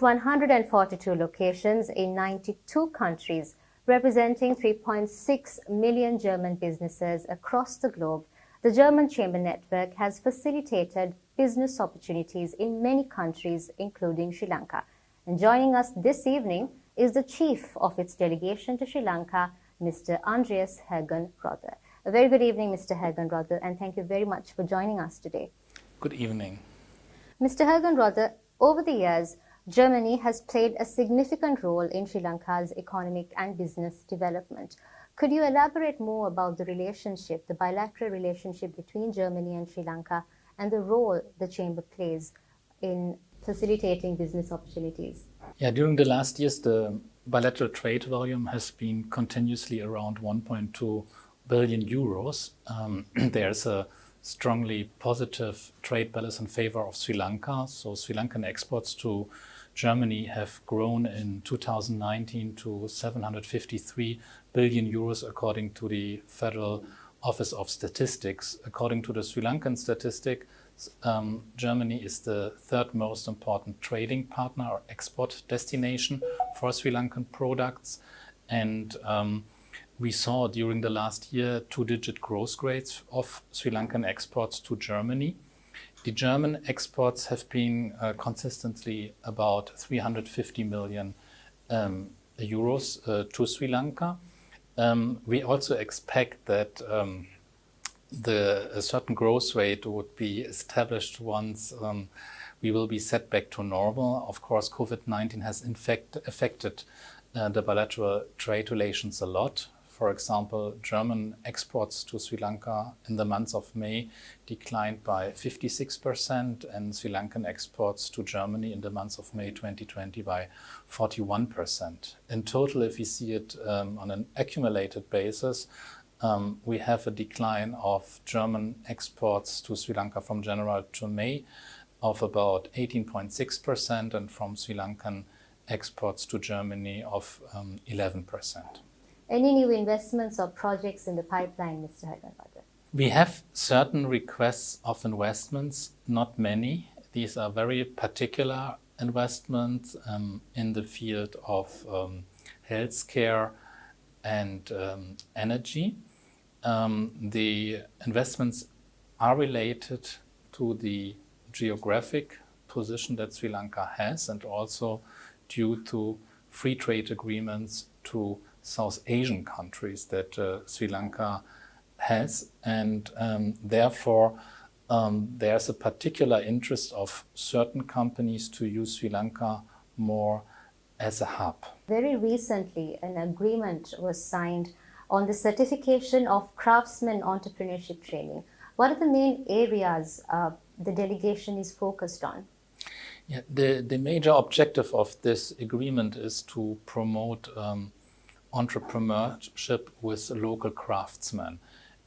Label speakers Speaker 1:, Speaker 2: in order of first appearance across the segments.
Speaker 1: 142 locations in 92 countries, representing 3.6 million German businesses across the globe, the German Chamber Network has facilitated business opportunities in many countries, including Sri Lanka. And joining us this evening is the chief of its delegation to Sri Lanka, Mr. Andreas Hagen-Rother. A very good evening, Mr. Hagen-Rother, and thank you very much for joining us today.
Speaker 2: Good evening.
Speaker 1: Mr. Hagen-Rother, over the years, Germany has played a significant role in Sri Lanka's economic and business development. Could you elaborate more about the relationship, the bilateral relationship between Germany and Sri Lanka, and the role the Chamber plays in facilitating business opportunities?
Speaker 2: Yeah, during the last years, the bilateral trade volume has been continuously around 1.2 billion euros. There's a strongly positive trade balance in favor of Sri Lanka. So Sri Lankan exports to Germany have grown in 2019 to 753 billion euros, according to the Federal Office of Statistics. According to the Sri Lankan statistics, Germany is the third most important trading partner or export destination for Sri Lankan products. And we saw during the last year two-digit growth rates of Sri Lankan exports to Germany. The German exports have been consistently about 350 million euros to Sri Lanka. We also expect that a certain growth rate would be established once we will be set back to normal. Of course, COVID-19 has affected the bilateral trade relations a lot. For example, German exports to Sri Lanka in the month of May declined by 56%, and Sri Lankan exports to Germany in the month of May 2020 by 41%. In total, if we see it on an accumulated basis, we have a decline of German exports to Sri Lanka from January to May of about 18.6%, and from Sri Lankan exports to Germany of 11%.
Speaker 1: Any new investments or projects in the pipeline, Mr. Hagen-Rother?
Speaker 2: We have certain requests of investments, not many. These are very particular investments in the field of healthcare and energy. The investments are related to the geographic position that Sri Lanka has, and also due to free trade agreements to South Asian countries that Sri Lanka has, and therefore there's a particular interest of certain companies to use Sri Lanka more as a hub.
Speaker 1: Very recently, an agreement was signed on the certification of craftsman entrepreneurship training. What are the main areas the delegation is focused on?
Speaker 2: Yeah, the major objective of this agreement is to promote entrepreneurship with local craftsmen.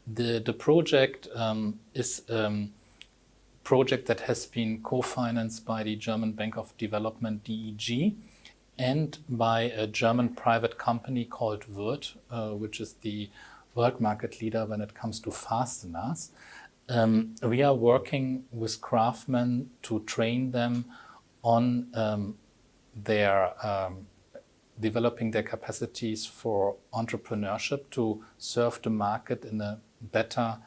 Speaker 2: The project is a project that has been co-financed by the German Bank of Development, DEG, and by a German private company called Wirth, which is the world market leader when it comes to fasteners. We are working with craftsmen to train them on their developing their capacities for entrepreneurship to serve the market in a better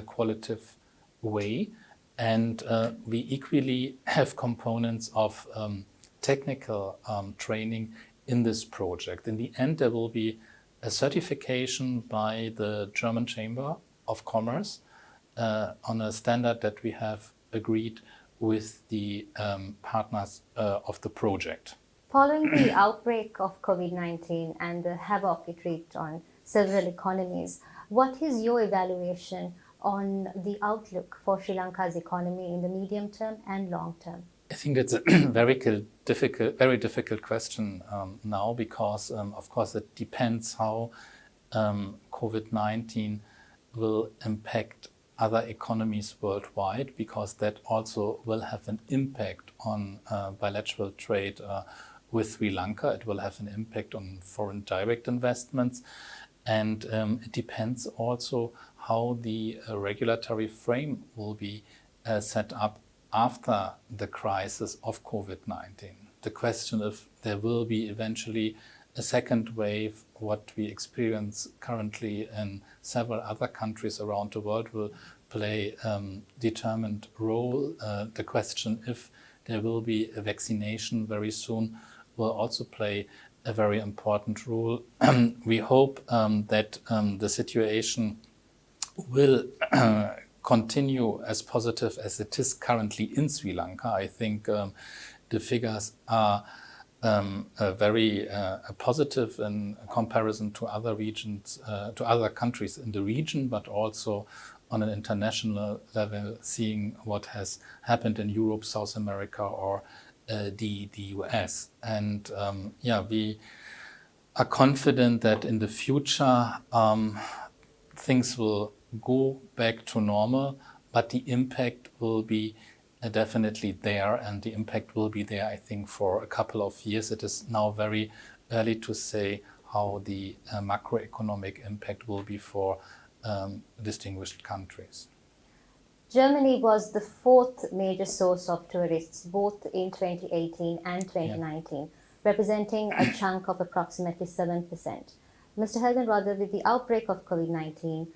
Speaker 2: qualitative way. And we equally have components of technical training in this project. In the end, there will be a certification by the German Chamber of Commerce on a standard that we have agreed with the partners of the project.
Speaker 1: Following the outbreak of COVID-19 and the havoc it wreaked on several economies, what is your evaluation on the outlook for Sri Lanka's economy in the medium term and long term?
Speaker 2: I think it's a very difficult question now, because of course it depends how COVID-19 will impact other economies worldwide, because that also will have an impact on bilateral trade with Sri Lanka. It will have an impact on foreign direct investments, and it depends also how the regulatory frame will be set up after the crisis of COVID-19. the question if there will be eventually a second wave, what we experience currently in several other countries around the world, will play a determined role. The question if there will be a vaccination very soon will also play a very important role. We hope that the situation will continue as positive as it is currently in Sri Lanka. I think the figures are very positive in comparison to other regions, to other countries in the region, but also on an international level, seeing what has happened in Europe, South America, or the US. And we are confident that in the future things will go back to normal, but the impact will be definitely there, and the impact will be there, I think, for a couple of years. It is now very early to say how the macroeconomic impact will be for distinguished countries.
Speaker 1: Germany was the fourth major source of tourists, both in 2018 and 2019, representing a chunk of approximately 7%. Mr. Helgenrode, with the outbreak of COVID-19,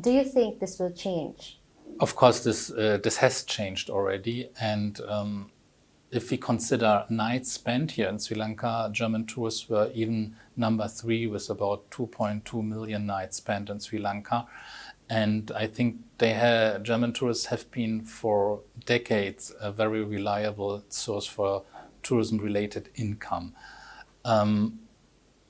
Speaker 1: do you think this will change?
Speaker 2: Of course, this has changed already, and if we consider nights spent here in Sri Lanka, German tourists were even number 3 with about 2.2 million nights spent in Sri Lanka. And I think German tourists have been for decades a very reliable source for tourism-related income.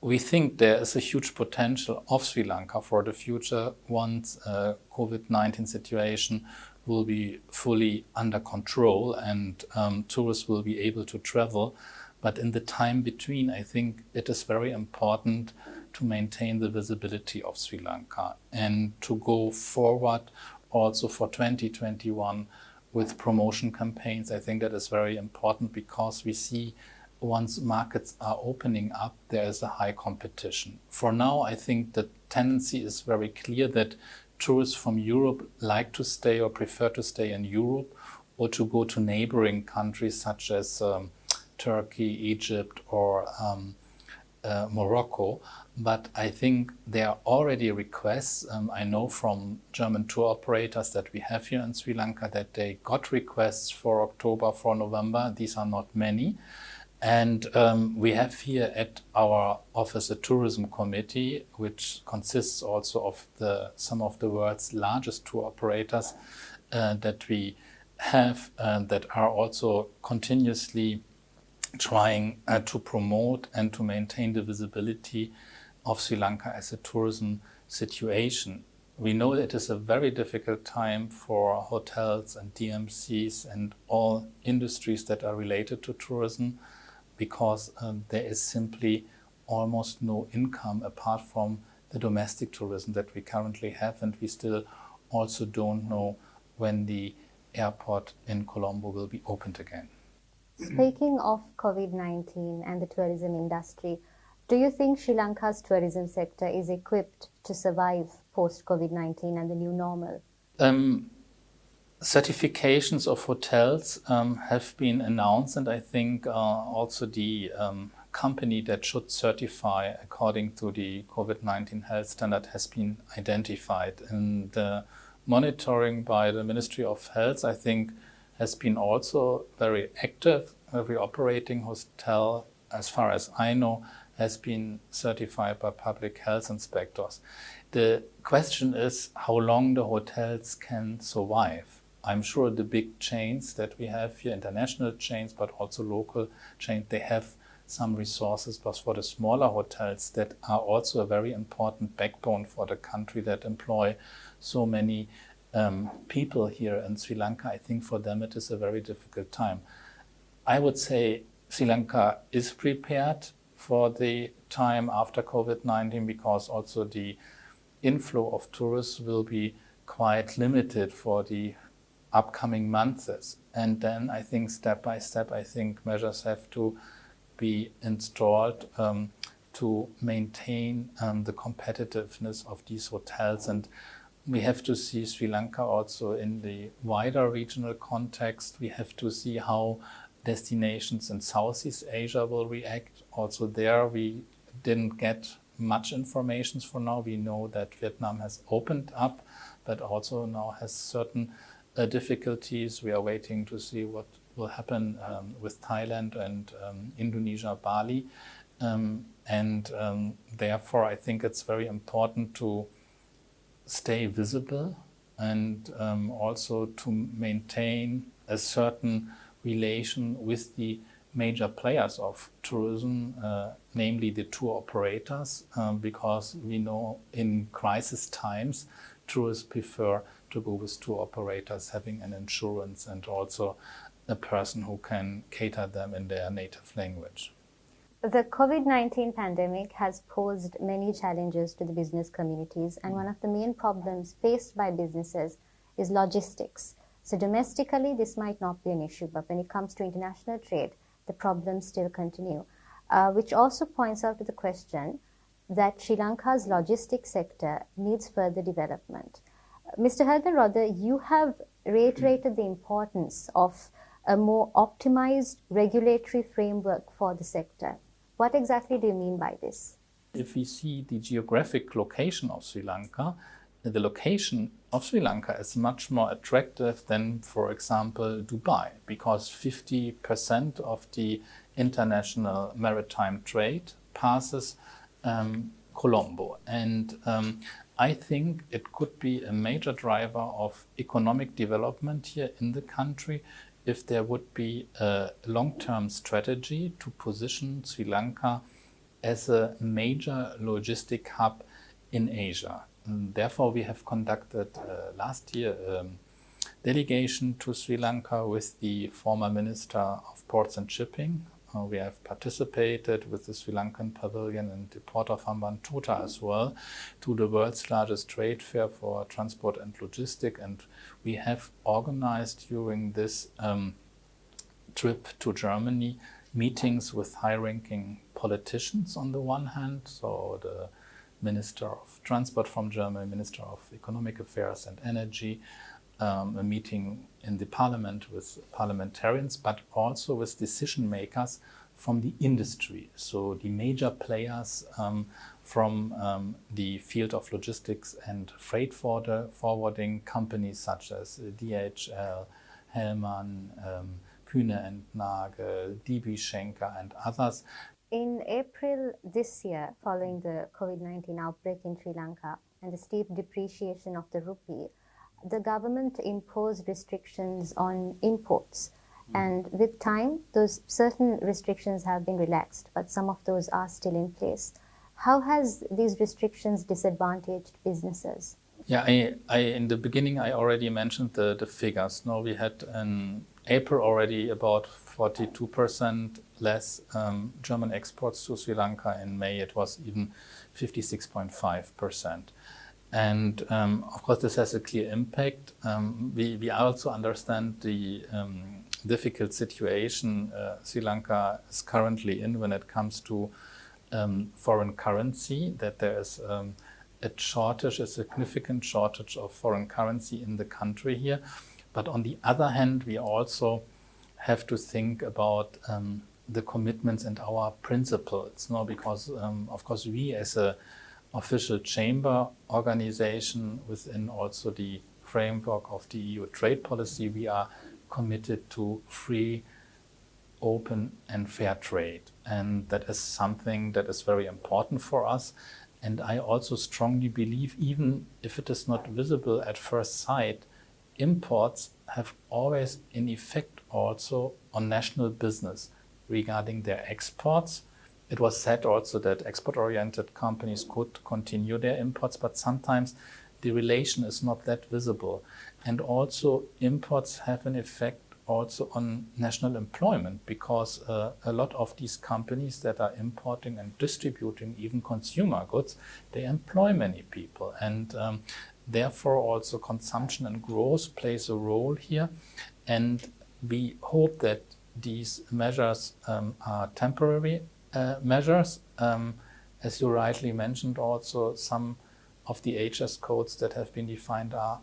Speaker 2: We think there is a huge potential of Sri Lanka for the future once COVID-19 situation will be fully under control and tourists will be able to travel. But in the time between, I think it is very important to maintain the visibility of Sri Lanka and to go forward also for 2021 with promotion campaigns. I think that is very important because we see once markets are opening up, there is a high competition. For now, I think the tendency is very clear that tourists from Europe like to stay or prefer to stay in Europe or to go to neighboring countries such as Turkey, Egypt, or Morocco. But I think there are already requests. I know from German tour operators that we have here in Sri Lanka that they got requests for October, for November. These are not many. And we have here at our office a tourism committee, which consists also of some of the world's largest tour operators that we have that are also continuously trying to promote and to maintain the visibility of Sri Lanka as a tourism situation. We know it is a very difficult time for hotels and DMCs and all industries that are related to tourism, because there is simply almost no income apart from the domestic tourism that we currently have, and we still also don't know when the airport in Colombo will be opened again.
Speaker 1: Speaking of COVID-19 and the tourism industry, do you think Sri Lanka's tourism sector is equipped to survive post-COVID-19 and the new normal?
Speaker 2: Certifications of hotels have been announced, and I think also the company that should certify according to the COVID-19 health standard has been identified. And the monitoring by the Ministry of Health, I think, has been also very active. Every operating hotel, as far as I know, has been certified by public health inspectors. The question is how long the hotels can survive. I'm sure the big chains that we have here, international chains, but also local chains, they have some resources. But for the smaller hotels that are also a very important backbone for the country that employ so many people here in Sri Lanka, I think for them it is a very difficult time. I would say Sri Lanka is prepared for the time after COVID-19 because also the inflow of tourists will be quite limited for the upcoming months. And then I think step by step, I think measures have to be installed to maintain the competitiveness of these hotels. And we have to see Sri Lanka also in the wider regional context. We have to see how destinations in Southeast Asia will react. Also there we didn't get much information for now. We know that Vietnam has opened up, but also now has certain difficulties. We are waiting to see what will happen with Thailand and Indonesia, Bali. Therefore, I think it's very important to stay visible and also to maintain a certain relation with the major players of tourism, namely the tour operators, because we know in crisis times, tourists prefer to go with tour operators having an insurance and also a person who can cater them in their native language.
Speaker 1: The COVID-19 pandemic has posed many challenges to the business communities, and one of the main problems faced by businesses is logistics. So domestically, this might not be an issue, but when it comes to international trade, the problems still continue, which also points out to the question that Sri Lanka's logistics sector needs further development. Mr. Helgenrodde, you have reiterated the importance of a more optimized regulatory framework for the sector. What exactly do you mean by this?
Speaker 2: If we see the geographic location of Sri Lanka, the location of Sri Lanka is much more attractive than, for example, Dubai, because 50% of the international maritime trade passes Colombo. And I think it could be a major driver of economic development here in the country if there would be a long-term strategy to position Sri Lanka as a major logistic hub in Asia. And therefore, we have conducted last year a delegation to Sri Lanka with the former Minister of Ports and Shipping. We have participated with the Sri Lankan pavilion in the port of Hambantota as well to the world's largest trade fair for transport and logistics. And we have organized during this trip to Germany meetings with high-ranking politicians on the one hand, so the Minister of Transport from Germany, Minister of Economic Affairs and Energy, a meeting in the parliament with parliamentarians, but also with decision makers from the industry. So the major players from the field of logistics and freight forwarding companies such as DHL, Hellmann, Kühne and Nagel, DB Schenker and others.
Speaker 1: In April this year, following the COVID-19 outbreak in Sri Lanka and the steep depreciation of the rupee, the government imposed restrictions on imports. And with time, those certain restrictions have been relaxed, but some of those are still in place. How has these restrictions disadvantaged businesses?
Speaker 2: Yeah, I in the beginning, I already mentioned the figures. No, we had in April already about 42% less German exports to Sri Lanka. In May, it was even 56.5%. And of course, this has a clear impact. We also understand the difficult situation Sri Lanka is currently in when it comes to foreign currency, that there is a shortage, a significant shortage of foreign currency in the country here. But on the other hand, we also have to think about the commitments and our principles, no? Because of course we as a official chamber organization within also the framework of the EU trade policy, we are committed to free, open and fair trade. And that is something that is very important for us. And I also strongly believe, even if it is not visible at first sight, imports have always an effect also on national business regarding their exports. It was said also that export-oriented companies could continue their imports, but sometimes the relation is not that visible. And also imports have an effect also on national employment, because a lot of these companies that are importing and distributing even consumer goods, they employ many people. And therefore also consumption and growth plays a role here. And we hope that these measures are temporary measures. As you rightly mentioned also, some of the HS codes that have been defined are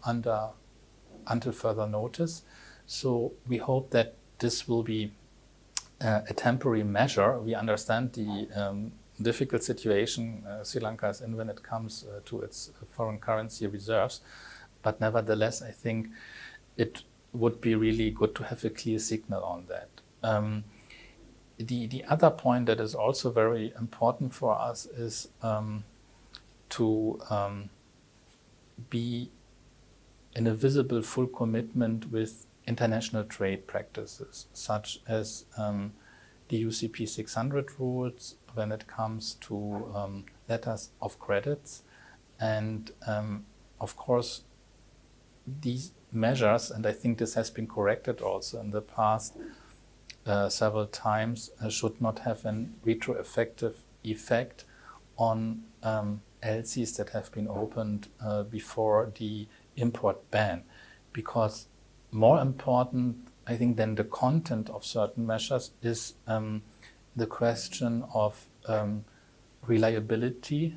Speaker 2: until further notice. So we hope that this will be a temporary measure. We understand the difficult situation Sri Lanka is in when it comes to its foreign currency reserves, but nevertheless, I think it would be really good to have a clear signal on that. The other point that is also very important for us is to be in a visible full commitment with international trade practices, such as the UCP 600 rules when it comes to letters of credits. And of course, these measures, and I think this has been corrected also in the past several times, should not have an retroactive effect on LCs that have been opened before the import ban, because more important, I think, than the content of certain measures is the question of reliability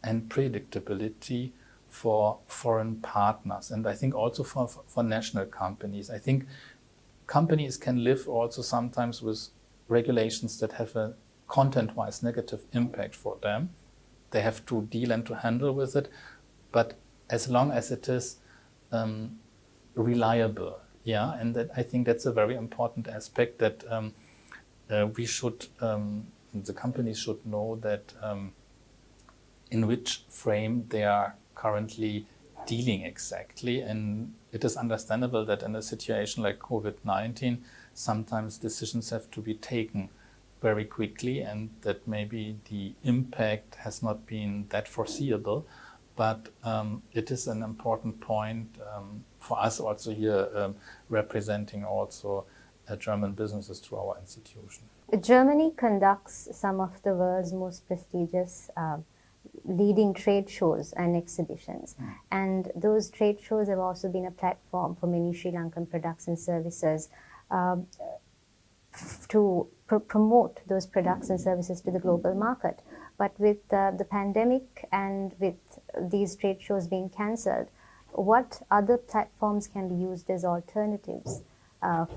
Speaker 2: and predictability for foreign partners, and I think also for national companies. I think companies can live also sometimes with regulations that have a content-wise negative impact for them. They have to deal and to handle with it, but as long as it is reliable, yeah, and that, I think that's a very important aspect that we should, the companies should know that in which frame they are currently dealing exactly. And it is understandable that in a situation like COVID-19, sometimes decisions have to be taken very quickly, and that maybe the impact has not been that foreseeable. But it is an important point for us also here, representing also German businesses through our institution.
Speaker 1: Germany conducts some of the world's most prestigious leading trade shows and exhibitions. And those trade shows have also been a platform for many Sri Lankan products and services to promote those products and services to the global market. But with the pandemic and with these trade shows being cancelled, what other platforms can be used as alternatives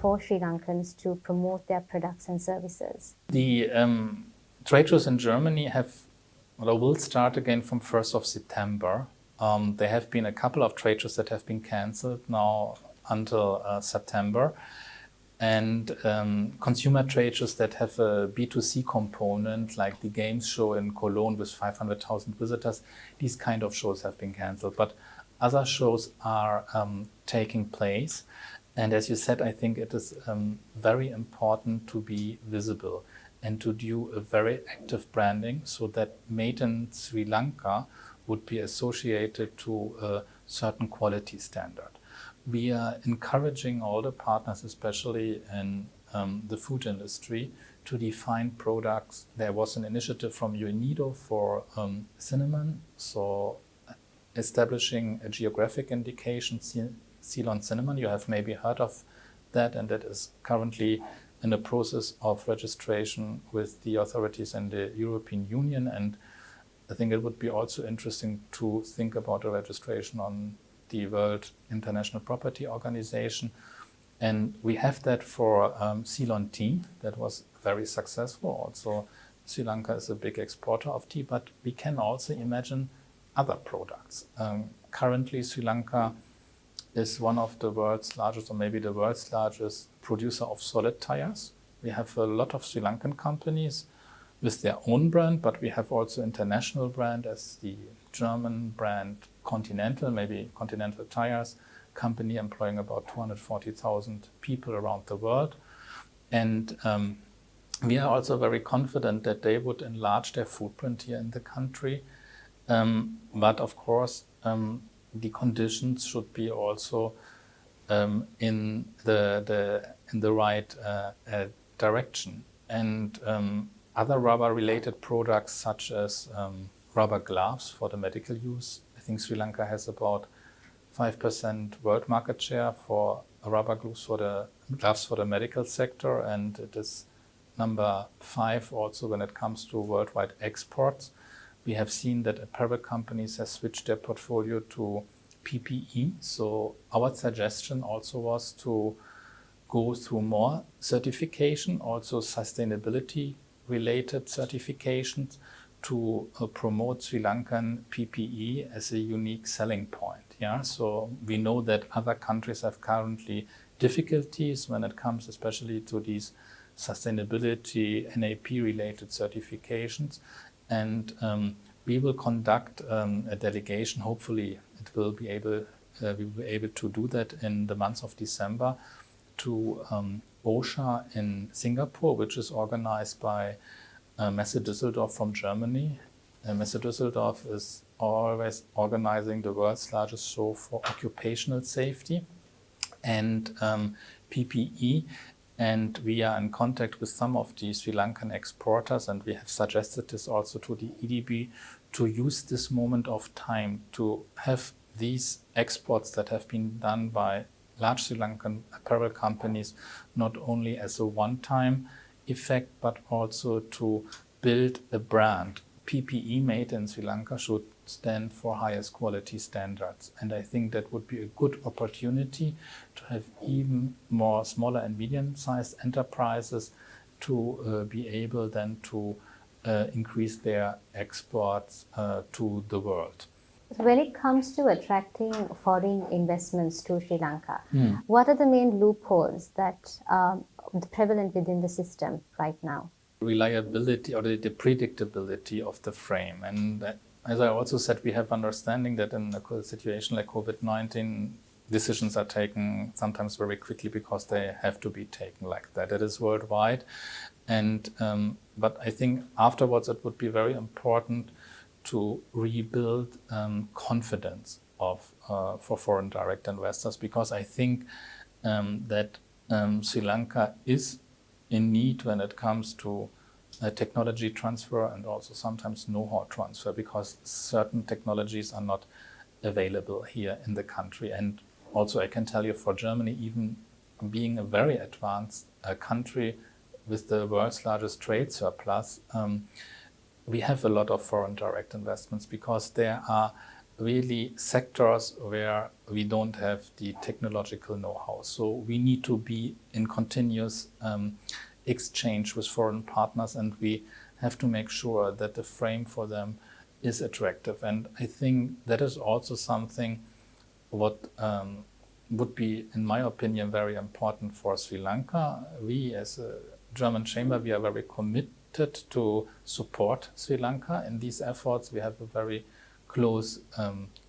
Speaker 1: for Sri Lankans to promote their products and services? The
Speaker 2: trade shows in Germany will start again from 1st of September. There have been a couple of trade shows that have been cancelled now until September. And consumer trade shows that have a B2C component, like the games show in Cologne with 500,000 visitors, these kind of shows have been cancelled. But other shows are taking place. And as you said, I think it is very important to be visible and to do a very active branding so that Made in Sri Lanka would be associated to a certain quality standard. We are encouraging all the partners, especially in the food industry, to define products. There was an initiative from UNIDO for cinnamon, so establishing a geographic indication, Ceylon cinnamon. You have maybe heard of that, and that is currently in the process of registration with the authorities in the European Union. And I think it would be also interesting to think about a registration on the World International Property Organization. And we have that for Ceylon tea. That was very successful. Also, Sri Lanka is a big exporter of tea, but we can also imagine other products. Currently, Sri Lanka is one of the world's largest, or maybe the world's largest producer of solid tires. We have a lot of Sri Lankan companies with their own brand, but we have also international brand as the German brand Continental, maybe Continental Tires company employing about 240,000 people around the world. And we are also very confident that they would enlarge their footprint here in the country. But of course, the conditions should be also in the right direction. And other rubber-related products, such as rubber gloves for the medical use. I think Sri Lanka has about 5% world market share for rubber gloves for the medical sector, and it is number 5 also when it comes to worldwide exports. We have seen that apparel companies have switched their portfolio to PPE. So our suggestion also was to go through more certification, also sustainability related certifications to promote Sri Lankan PPE as a unique selling point. Yeah, so we know that other countries have currently difficulties when it comes especially to these sustainability NAP related certifications, and we will conduct a delegation. Hopefully we will be able to do that in the month of December to OSHA in Singapore, which is organized by Messe Düsseldorf from Germany. Messe Düsseldorf is always organizing the world's largest show for occupational safety and PPE. And we are in contact with some of the Sri Lankan exporters, and we have suggested this also to the EDB to use this moment of time to have these exports that have been done by large Sri Lankan apparel companies not only as a one-time effect, but also to build a brand. PPE made in Sri Lanka should stand for highest quality standards. And I think that would be a good opportunity to have even more smaller and medium-sized enterprises to be able then to increase their exports to the world.
Speaker 1: When it comes to attracting foreign investments to Sri Lanka, what are the main loopholes that are prevalent within the system right now?
Speaker 2: Reliability or the predictability of the frame. And as I also said, we have understanding that in a situation like COVID-19, decisions are taken sometimes very quickly because they have to be taken like that. It is worldwide. And but I think afterwards it would be very important to rebuild confidence for foreign direct investors, because I think that Sri Lanka is in need when it comes to technology transfer and also sometimes know-how transfer, because certain technologies are not available here in the country. And also I can tell you, for Germany, even being a very advanced country with the world's largest trade surplus, we have a lot of foreign direct investments, because there are really sectors where we don't have the technological know-how. So we need to be in continuous exchange with foreign partners, and we have to make sure that the frame for them is attractive. And I think that is also something what would be, in my opinion, very important for Sri Lanka. We as a German chamber, we are very committed to support Sri Lanka in these efforts. We have a very close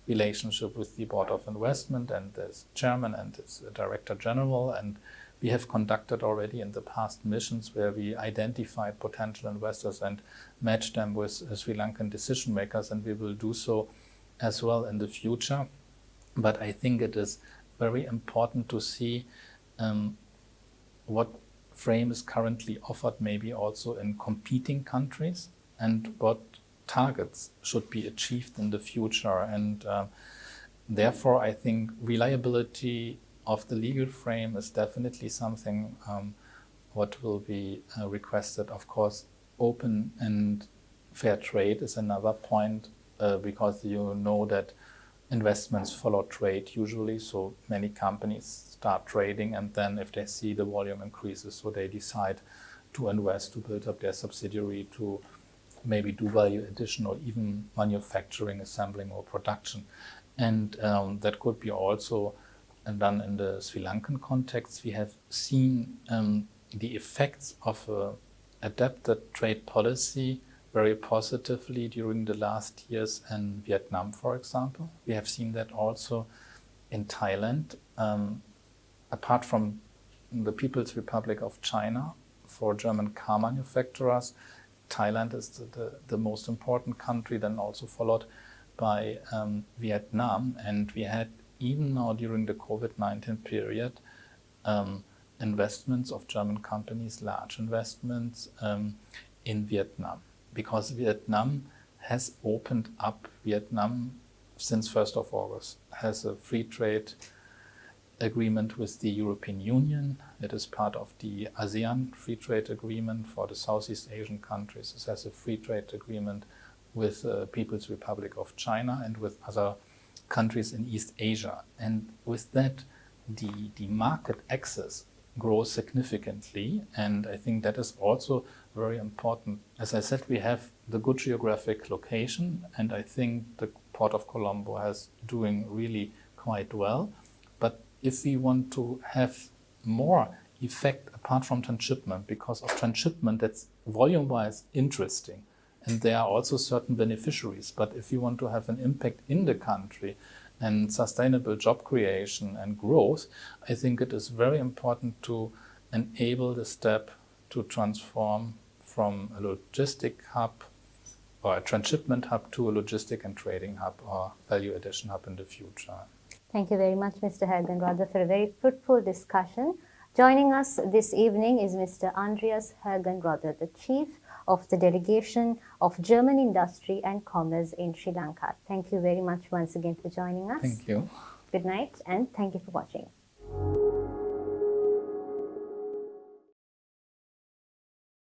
Speaker 2: relationship with the Board of Investment and its chairman and its director general, and we have conducted already in the past missions where we identified potential investors and matched them with Sri Lankan decision makers, and we will do so as well in the future. But I think it is very important to see what frame is currently offered maybe also in competing countries, and what targets should be achieved in the future. And therefore I think reliability of the legal frame is definitely something what will be requested. Of course, open and fair trade is another point, because you know that investments follow trade usually. So many companies start trading, and then if they see the volume increases, so they decide to invest, to build up their subsidiary, to maybe do value addition or even manufacturing, assembling or production. And that could be also done in the Sri Lankan context. We have seen the effects of adapted trade policy very positively during the last years in Vietnam, for example. We have seen that also in Thailand. Apart from the People's Republic of China, for German car manufacturers, Thailand is the most important country, then also followed by Vietnam. And we had, even now during the COVID-19 period, investments of German companies, large investments in Vietnam, because Vietnam has opened up. Vietnam, since 1st of August, has a free trade agreement with the European Union. It is part of the ASEAN free trade agreement for the Southeast Asian countries. It has a free trade agreement with the People's Republic of China and with other countries in East Asia. And with that, the market access grow significantly. And I think that is also very important. As I said, we have the good geographic location, and I think the Port of Colombo has doing really quite well. But if we want to have more effect apart from transshipment, because of transshipment that's volume-wise interesting, and there are also certain beneficiaries. But if you want to have an impact in the country and sustainable job creation and growth, I think it is very important to enable the step to transform from a logistic hub or a transshipment hub to a logistic and trading hub or value addition hub in the future.
Speaker 1: Thank you very much, Mr. Hergenrother, for a very fruitful discussion. Joining us this evening is Mr. Andreas Hergenrother, the Chief of the Delegation of German Industry and Commerce in Sri Lanka. Thank you very much once again for joining us.
Speaker 2: Thank you.
Speaker 1: Good night, and thank you for watching.